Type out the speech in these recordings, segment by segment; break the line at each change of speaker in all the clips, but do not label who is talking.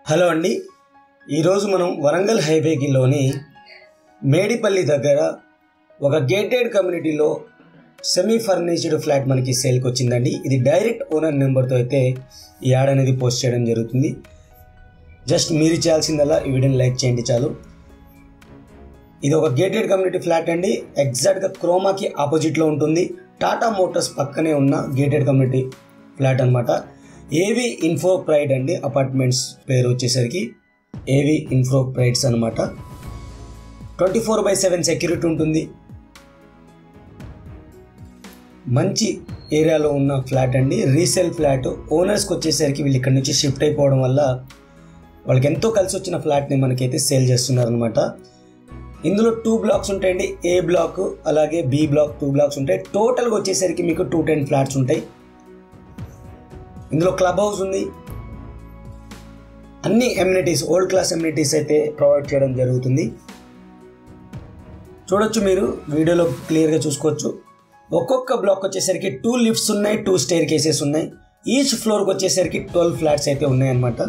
Hello అండి, ఈరోజు మనం వరంగల్ హైవేలోని మేడిపల్లి దగ్గర ఒక గేటెడ్ కమ్యూనిటీలో సెమీ ఫర్నిష్డ్ ఫ్లాట్ మనకి సేల్కి వచ్చిందండి. ఇది డైరెక్ట్ ఓనర్ నెంబర్తో అయితే ఈ యాడ్ అనేది పోస్ట్ చేయడం జరుగుతుంది. జస్ట్ మీరు చేయాల్సిందల్లా ఈ వీడియోని లైక్ చేయండి చాలు. ఇది ఒక గేటెడ్ కమ్యూనిటీ ఫ్లాట్ అండి. ఎగ్జాక్ట్గా క్రోమాకి ఆపోజిట్లో ఉంటుంది. టాటా మోటార్స్ పక్కనే ఉన్న గేటెడ్ కమ్యూనిటీ ఫ్లాట్ అనమాట. ఏవి ఇన్ఫో ప్రైడ్ అండి. అపార్ట్మెంట్స్ పేరు వచ్చేసరికి ఏవి ఇన్ఫో ప్రైడ్స్ అనమాట. 24/7 సెక్యూరిటీ ఉంటుంది. మంచి ఏరియాలో ఉన్న ఫ్లాట్ అండి. Resale flat. ఓనర్స్కి వచ్చేసరికి వీళ్ళు ఇక్కడ నుంచి షిఫ్ట్ అయిపోవడం వల్ల వాళ్ళకి ఎంతో కలిసి వచ్చిన ఫ్లాట్ని మనకైతే సేల్ చేస్తున్నారు అనమాట. ఇందులో 2 బ్లాక్స్ ఉంటాయండి. ఏ బ్లాక్ అలాగే బి బ్లాక్ 2 బ్లాక్స్ ఉంటాయి. టోటల్గా వచ్చేసరికి మీకు 210 ఫ్లాట్స్ ఉంటాయి. ఇందులో క్లబ్ హౌస్ ఉంది. అన్ని ఎమ్యూనిటీస్, ఓల్డ్ క్లాస్ ఎమ్యూనిటీస్ అయితే ప్రొవైడ్ చేయడం జరుగుతుంది. చూడొచ్చు, మీరు వీడియోలో క్లియర్గా చూసుకోవచ్చు. ఒక్కొక్క బ్లాక్ వచ్చేసరికి 2 లిఫ్ట్స్ ఉన్నాయి, 2 స్టేర్ కేసెస్ ఉన్నాయి. ఈచ్ ఫ్లోర్కి వచ్చేసరికి 12 ఫ్లాట్స్ అయితే ఉన్నాయన్నమాట.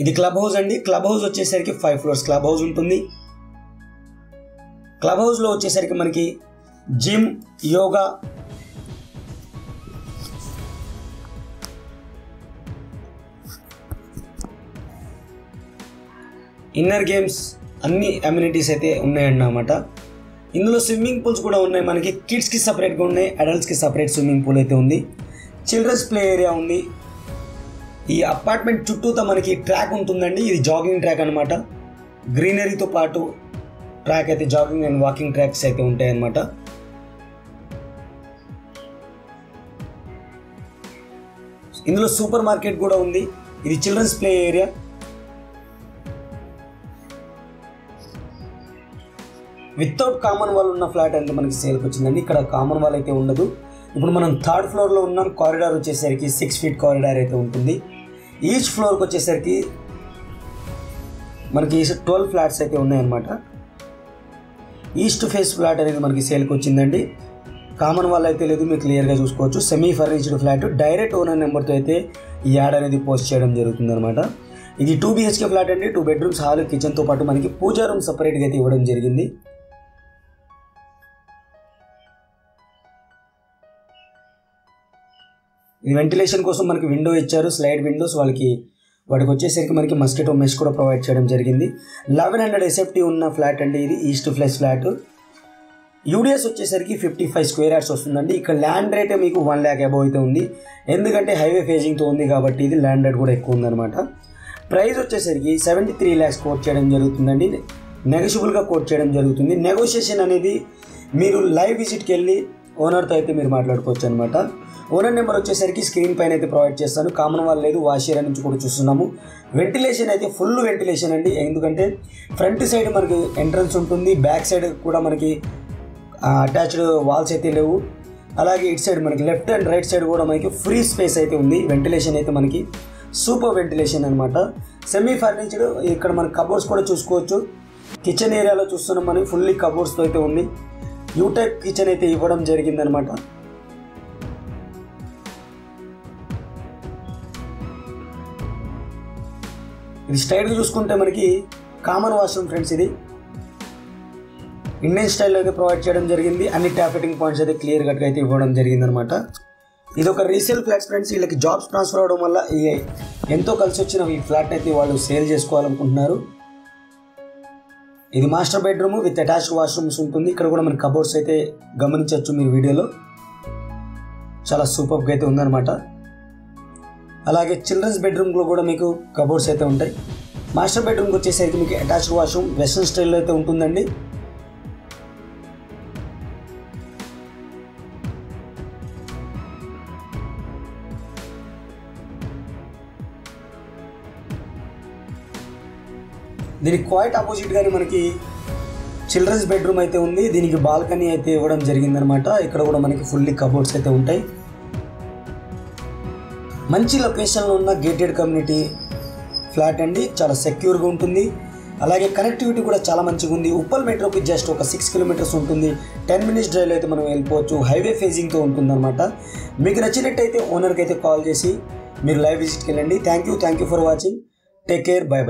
ఇది క్లబ్ హౌస్ అండి. క్లబ్ హౌస్ వచ్చేసరికి 5 ఫ్లోర్స్ క్లబ్ హౌస్ ఉంటుంది. క్లబ్ హౌస్లో వచ్చేసరికి మనకి జిమ్, యోగా, ఇన్నర్ గేమ్స్ అన్ని అమ్యూనిటీస్ అయితే ఉన్నాయన్నమాట. ఇందులో స్విమ్మింగ్ పూల్స్ కూడా ఉన్నాయి. మనకి కిడ్స్కి సపరేట్గా ఉన్నాయి, అడల్ట్స్కి సపరేట్ స్విమ్మింగ్ పూల్ అయితే ఉంది. చిల్డ్రన్స్ ప్లే ఏరియా ఉంది. ఈ అపార్ట్మెంట్ చుట్టూతో మనకి ట్రాక్ ఉంటుందండి. ఇది జాగింగ్ ట్రాక్ అనమాట. గ్రీనరీతో పాటు ట్రాక్ అయితే జాగింగ్ అండ్ వాకింగ్ ట్రాక్స్ అయితే ఉంటాయి అన్నమాట. ఇందులో సూపర్ మార్కెట్ కూడా ఉంది. ఇది children's play area. Without common wall ఉన్న ఫ్లాట్ అయితే మనకి సేల్కి వచ్చిందండి. ఇక్కడ కామన్ వాల్ అయితే ఉండదు. ఇప్పుడు మనం 3rd ఫ్లోర్లో ఉన్నాం. కారిడార్ వచ్చేసరికి 6 ఫీట్ కారిడార్ అయితే ఉంటుంది. ఈచ్ ఫ్లోర్కి వచ్చేసరికి మనకి 12 ఫ్లాట్స్ అయితే ఉన్నాయన్నమాట. ఈస్ట్ ఫేస్ ఫ్లాట్ అనేది మనకి సేల్కి వచ్చిందండి. కామన్ వాల్ అయితే లేదు, మీరు క్లియర్గా చూసుకోవచ్చు. Semi furnished flat. Direct owner నెంబర్తో అయితే ఈ యాడ్ అనేది పోస్ట్ చేయడం జరుగుతుంది అనమాట. ఇది 2 BHK ఫ్లాట్ అండి. 2 బెడ్రూమ్స్, హాల్, కిచెన్తో పాటు మనకి పూజా రూమ్ సపరేట్గా అయితే ఇవ్వడం జరిగింది. ఇది వెంటిలేషన్ కోసం మనకి విండో ఇచ్చారు, స్లైడ్ విండోస్. వాటికి వచ్చేసరికి మనకి మస్కిటో మెష్ కూడా ప్రొవైడ్ చేయడం జరిగింది. 1100 SFT ఉన్న ఫ్లాట్ అండి. ఇది ఈస్ట్ ఫేస్ ఫ్లాట్. యూడిఎస్ వచ్చేసరికి 55 స్క్వేర్ యార్డ్స్ వస్తుందండి. ఇక్కడ ల్యాండ్ రేట్ మీకు 1 lakh అబౌవ్ అయితే ఉంది. ఎందుకంటే హైవే ఫేజింగ్తో ఉంది కాబట్టి ఇది ల్యాండ్ రేట్ కూడా ఎక్కువ ఉందన్నమాట. ప్రైస్ వచ్చేసరికి 73 lakhs కోట్ చేయడం జరుగుతుందండి. నెగోషియబుల్గా కోట్ చేయడం జరుగుతుంది. నెగోషియేషన్ అనేది మీరు లైవ్ విజిట్కి వెళ్ళి ఓనర్తో అయితే మీరు మాట్లాడుకోవచ్చు అనమాట. ఓనర్ నెంబర్ వచ్చేసరికి స్క్రీన్ పైన అయితే ప్రొవైడ్ చేస్తాను. కామన్ వాల్ లేదు, వాష్ ఏరియా నుంచి కూడా చూస్తున్నాము. వెంటిలేషన్ అయితే ఫుల్ వెంటిలేషన్ అండి. ఎందుకంటే ఫ్రంట్ సైడ్ మనకి ఎంట్రన్స్ ఉంటుంది, బ్యాక్ సైడ్ కూడా మనకి అటాచ్డ్ వాల్స్ అయితే లేవు. అలాగే ఇటు సైడ్ మనకి లెఫ్ట్ అండ్ రైట్ సైడ్ కూడా మనకి ఫ్రీ స్పేస్ అయితే ఉంది. వెంటిలేషన్ అయితే మనకి సూపర్ వెంటిలేషన్ అనమాట. సెమీ ఫర్నిచర్డ్. ఇక్కడ మన కబోర్డ్స్ కూడా చూసుకోవచ్చు. కిచెన్ ఏరియాలో చూస్తున్నాం, మనకి ఫుల్లీ కబోర్డ్స్తో అయితే ఉంది. యూ టైప్ కిచెన్ అయితే ఇవ్వడం జరిగిందనమాట. ఇది స్ట్రైట్గా చూసుకుంటే మనకి కామన్ వాష్రూమ్ ఫ్రెండ్స్. ఇది ఇండియన్ స్టైల్లో అయితే ప్రొవైడ్ చేయడం జరిగింది. అన్ని ట్యాప్ ఫిట్టింగ్ పాయింట్స్ అయితే క్లియర్ కట్గా అయితే ఇవ్వడం జరిగిందనమాట. ఇది ఒక రీసేల్ ఫ్లాట్స్ ఫ్రెండ్స్. వీళ్ళకి జాబ్స్ ట్రాన్స్ఫర్ అవ్వడం వల్ల ఎంతో కలిసి వచ్చిన ఈ ఫ్లాట్ అయితే వాళ్ళు సేల్ చేసుకోవాలనుకుంటున్నారు. ఇది master bedroom with attached washrooms ఉంటుంది. ఇక్కడ కూడా మనకి కబోర్డ్స్ అయితే గమనించవచ్చు మీరు వీడియోలో. చాలా సూపర్గా అయితే ఉందన్నమాట. అలాగే చిల్డ్రన్స్ బెడ్రూమ్లో కూడా మీకు కబోర్డ్స్ అయితే ఉంటాయి. మాస్టర్ బెడ్రూమ్కి వచ్చేసరికి మీకు అటాచ్డ్ వాష్రూమ్ వెస్ట్రన్ స్టైల్లో అయితే ఉంటుందండి. దీనికి క్వైట్ ఆపోజిట్గానే మనకి చిల్డ్రన్స్ బెడ్రూమ్ అయితే ఉంది. దీనికి బాల్కనీ అయితే ఇవ్వడం జరిగిందనమాట. ఇక్కడ కూడా మనకి ఫుల్లీ కబోర్డ్స్ అయితే ఉంటాయి. మంచి లొకేషన్లో ఉన్న గేటెడ్ కమ్యూనిటీ ఫ్లాట్ అండి. చాలా సెక్యూర్గా ఉంటుంది. అలాగే కనెక్టివిటీ కూడా చాలా మంచిగా ఉంది. ఉప్పల్ మెట్రోకి జస్ట్ ఒక 6 కిలోమీటర్స్ ఉంటుంది. 10 మినిట్స్ డ్రైవ్లో అయితే మనం వెళ్ళిపోవచ్చు. హైవే ఫేజింగ్తో ఉంటుందన్నమాట. మీకు నచ్చినట్టయితే ఓనర్కి అయితే కాల్ చేసి మీరు లైవ్ విజిట్కి వెళ్ళండి. Thank you for watching. Take care. By.